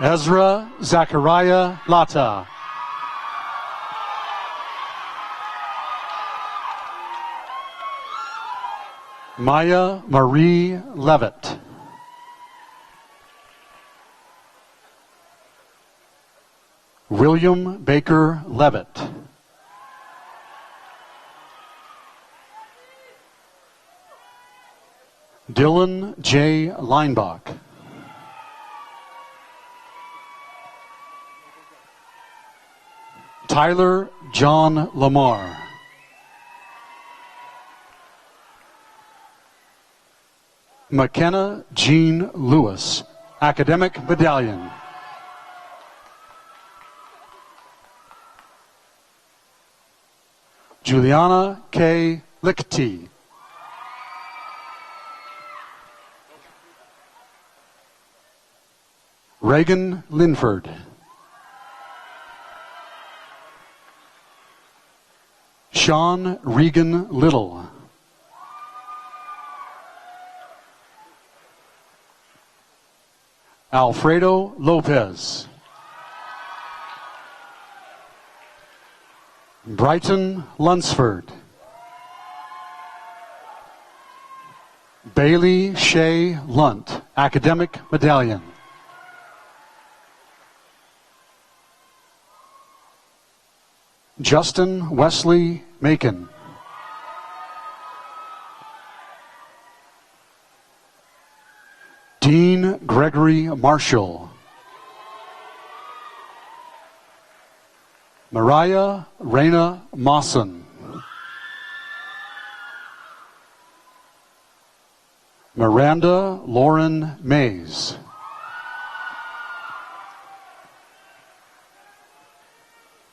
Ezra Zachariah Lata. Maya Marie Levitt. William Baker Levitt. Dylan J. Leinbach. Tyler John Lamar. McKenna Jean Lewis, Academic Medallion. Juliana K. Lichty. Reagan Linford. Sean Regan Little. Alfredo Lopez. Brighton Lunsford. Bailey Shea Lunt, Academic Medallion. Justin Wesley Macon. Dean Gregory Marshall. Mariah Raina Mawson. Miranda Lauren Mays.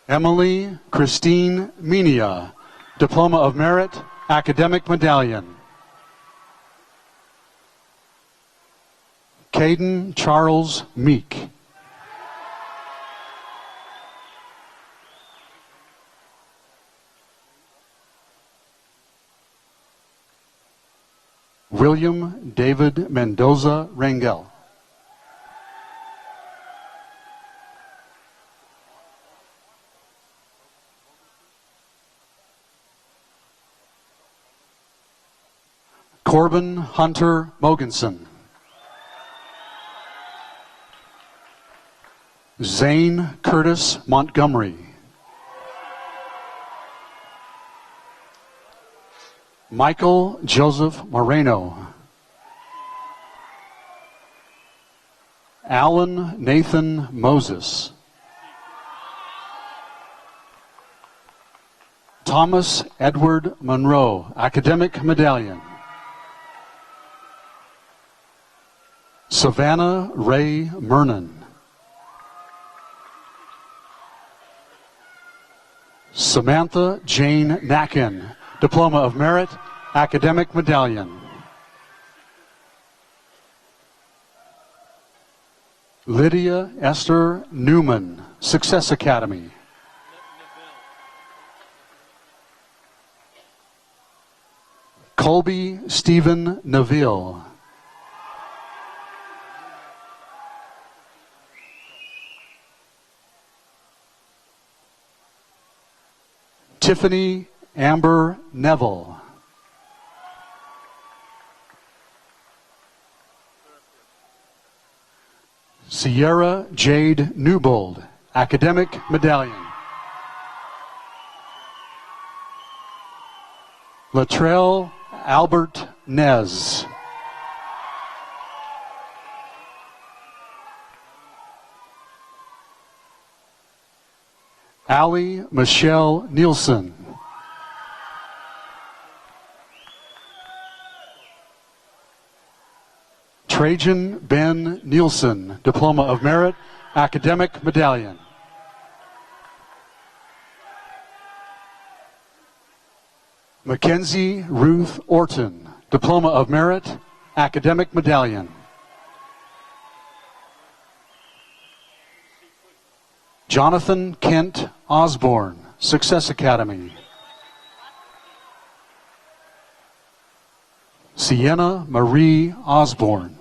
Emily Christine Minia, Diploma of Merit, Academic Medallion. Caden Charles Meek. William David Mendoza Rangel. Corbin Hunter Mogensen. Zane Curtis Montgomery. Michael Joseph Moreno. Alan Nathan Moses. Thomas Edward Monroe, Academic Medallion. Savannah Ray Mernon. Samantha Jane Nacken, Diploma of Merit, Academic Medallion. Lydia Esther Newman, Success Academy. Colby Stephen Neville. Tiffany Amber Neville. Sierra Jade Newbold, Academic Medallion. Latrell Albert Nez. Allie Michelle Nielsen. Trajan Ben Nielsen, Diploma of Merit, Academic Medallion. Mackenzie Ruth Orton, Diploma of Merit, Academic Medallion. Jonathan Kent Osborne, Success Academy. Sienna Marie Osborne.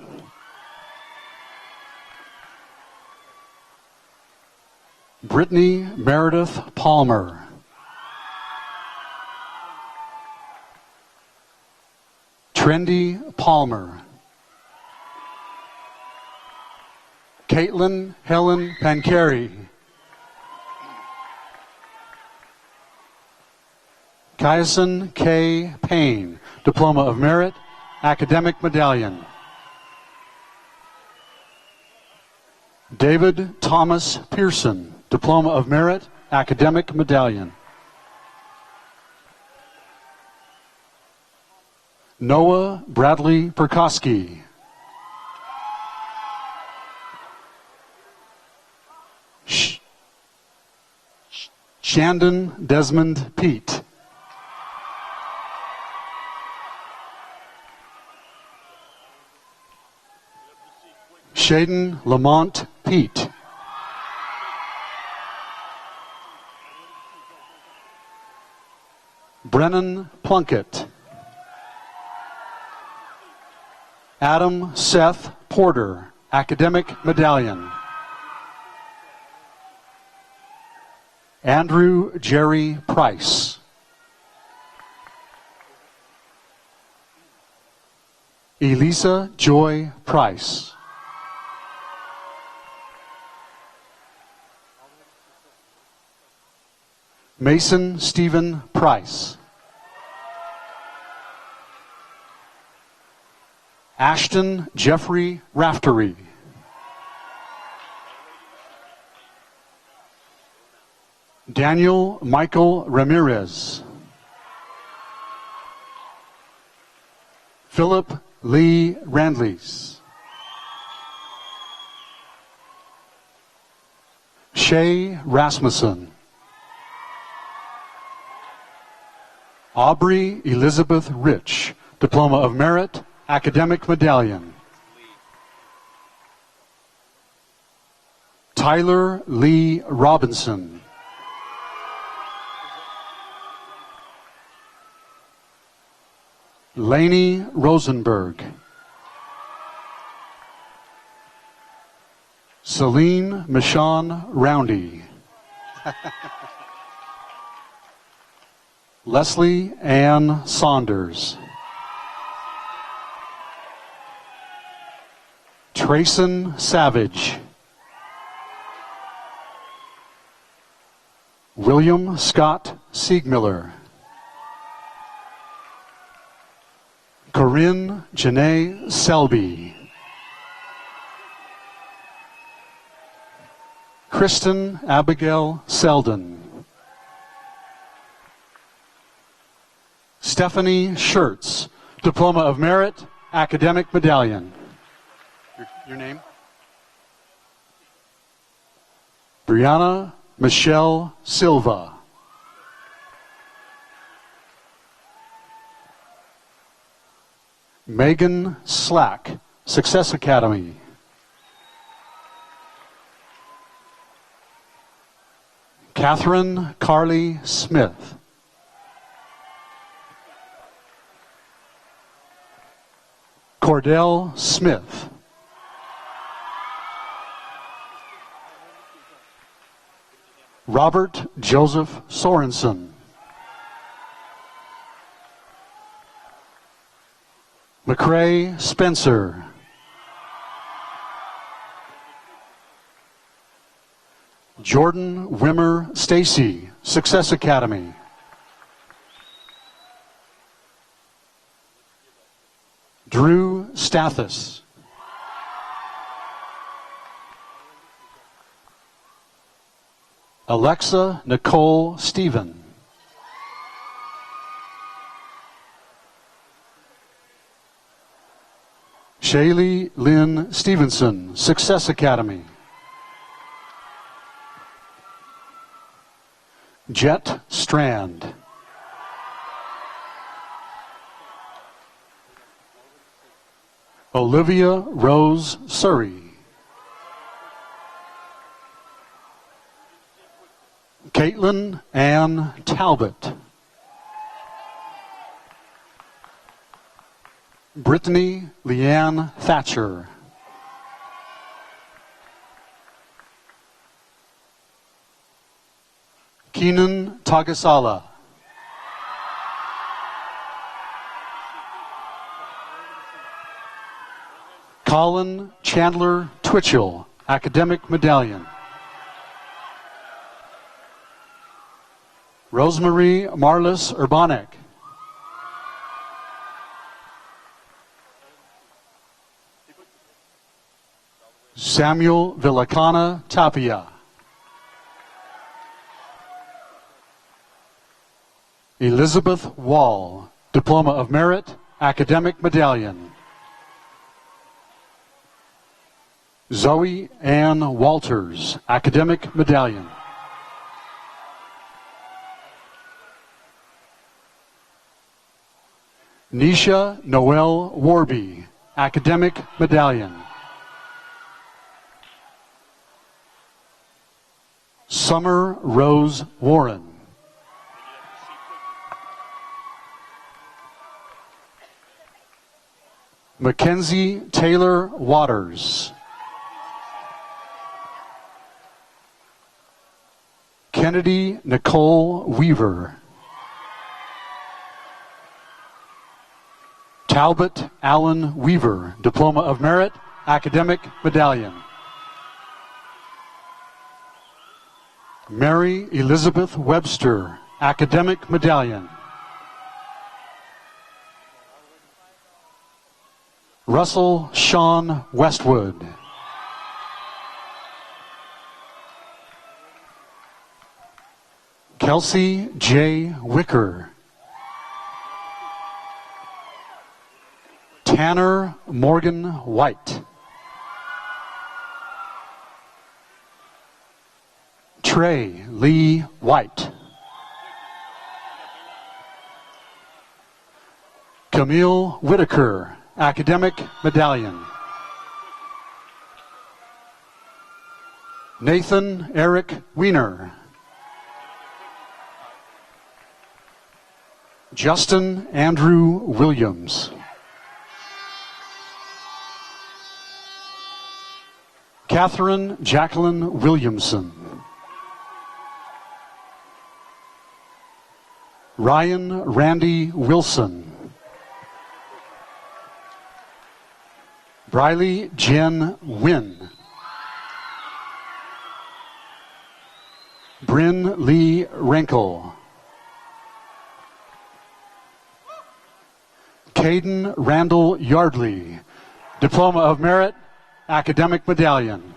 Brittany Meredith Palmer. Trendy Palmer. Caitlin Helen Pancari. Kyson K. Payne, Diploma of Merit, Academic Medallion. David Thomas Pearson, Diploma of Merit, Academic Medallion. Noah Bradley Perkowski. Shandon Desmond Pete. Shaden Lamont Pete. Brennan Plunkett. Adam Seth Porter, Academic Medallion. Andrew Jerry Price. Elisa Joy Price. Mason Stephen Price. Ashton Jeffrey Raftery. Daniel Michael Ramirez. Philip Lee Randleys. Shay Rasmussen. Aubrey Elizabeth Rich, Diploma of Merit, Academic Medallion. Tyler Lee Robinson. Lainey Rosenberg. Celine Michonne Roundy. Leslie Ann Saunders. Trayson Savage. William Scott Siegmiller. Corinne Janae Selby. Kristen Abigail Selden. Stephanie Schertz, Diploma of Merit, Academic Medallion. Your name? Brianna Michelle Silva. Megan Slack, Success Academy. Catherine Carly Smith. Cordell Smith. Robert Joseph Sorensen. McCrae Spencer. Jordan Wimmer Stacy, Success Academy. Drew Stathis. Alexa Nicole Stephen. Shaylee Lynn Stevenson, Success Academy. Jet Strand. Olivia Rose Surrey. Caitlin Ann Talbot. Brittany Leanne Thatcher. Keenan Tagasala. Colin Chandler Twitchell, Academic Medallion. Rosemary Marlis Urbanek. Samuel Villacana Tapia. Elizabeth Wall, Diploma of Merit, Academic Medallion. Zoe Ann Walters, Academic Medallion. Nisha Noel Warby, Academic Medallion. Summer Rose Warren. Mackenzie Taylor Waters. Kennedy Nicole Weaver. Talbot Allen Weaver, Diploma of Merit, Academic Medallion. Mary Elizabeth Webster, Academic Medallion. Russell Sean Westwood. Kelsey J. Wicker. Tanner Morgan White. Trey Lee White. Camille Whitaker, Academic Medallion. Nathan Eric Wiener. Justin Andrew Williams. Catherine Jacqueline Williamson. Ryan Randy Wilson. Briley Jen Wynn. Bryn Lee Renkel. Caden Randall Yardley, Diploma of Merit, Academic Medallion.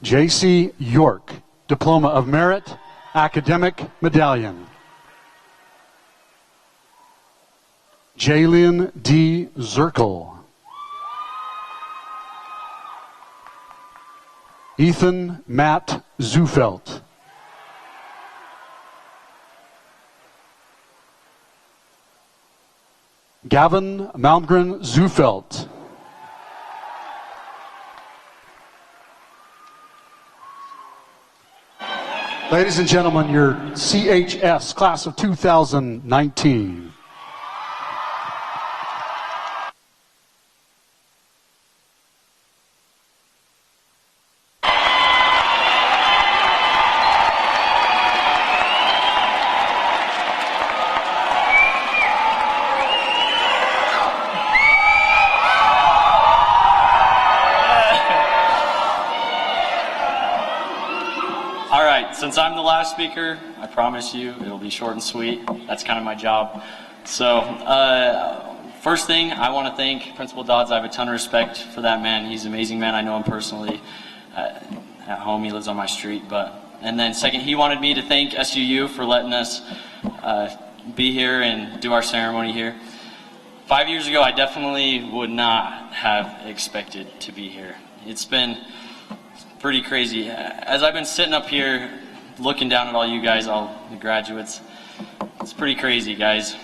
J.C. York, Diploma of Merit, Academic Medallion. Jalen D. Zirkel. Ethan Matt Zufelt. Gavin Malmgren Zufelt. Ladies and gentlemen, your CHS class of 2019. Since I'm the last speaker, I promise you it'll be short and sweet. That's kind of my job. So First thing, I want to thank Principal Dodds. I have a ton of respect for that man. He's an amazing man. I know him personally. At home, he lives on my street. And then second, he wanted me to thank SUU for letting us be here and do our ceremony here. 5 years ago, I definitely would not have expected to be here. It's been pretty crazy. As I've been sitting up here looking down at all you guys, all the graduates, it's pretty crazy, guys.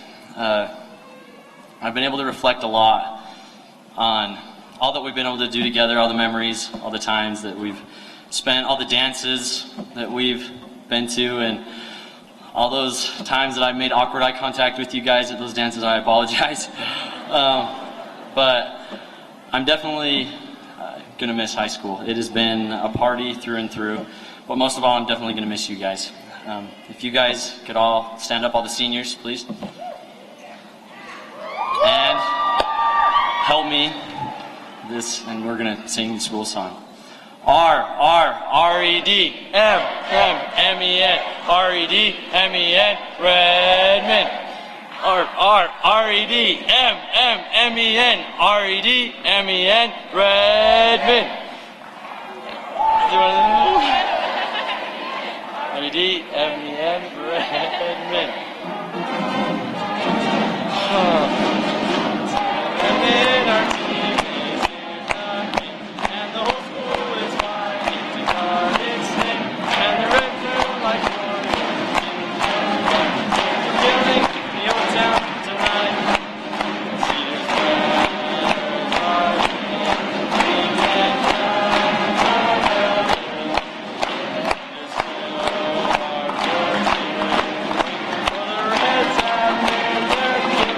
I've been able to reflect a lot on all that we've been able to do together, all the memories, all the times that we've spent, all the dances that we've been to, and all those times that I've made awkward eye contact with you guys at those dances. I apologize. But I'm definitely going to miss high school. It has been a party through and through, but most of all, I'm definitely going to miss you guys. If you guys could all stand up, all the seniors, please. And help me and we're going to sing the school song. R-R-R-E-D-M-M-M-E-N, R-E-D-M-E-N, Redmond. R-R-R-E-D-M-M-M-E-N, R-E-D-M-E-N, Redmond. R-E-D-M-E-N, Redmond. And our team is here talking, and the whole school is fighting to guard its name, and the Reds are like warriors, killing the old town tonight. Cedar's brothers are being and just so hard for the Reds have made their king.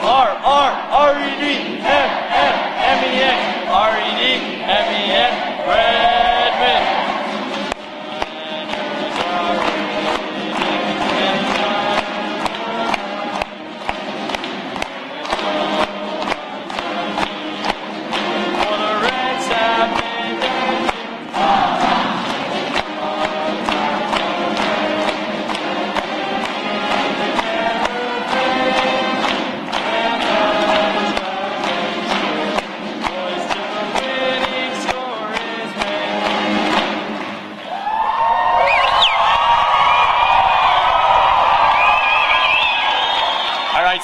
R-R-R-E-D-M-M-M-E-N, R-E-D-M-E-N, Redmond. For the Reds have made their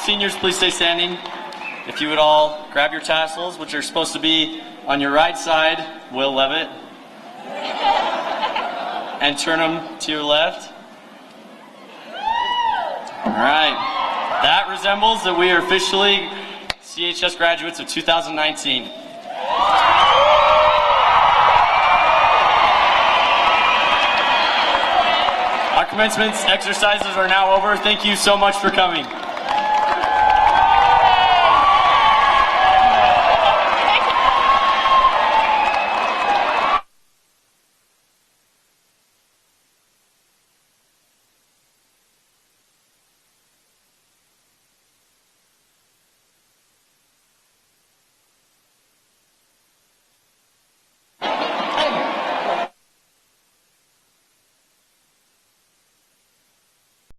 Seniors, please stay standing. If you would all grab your tassels, which are supposed to be on your right side, Will Levitt, and turn them to your left. All right. That resembles that we are officially CHS graduates of 2019. Our commencement exercises are now over. Thank you so much for coming.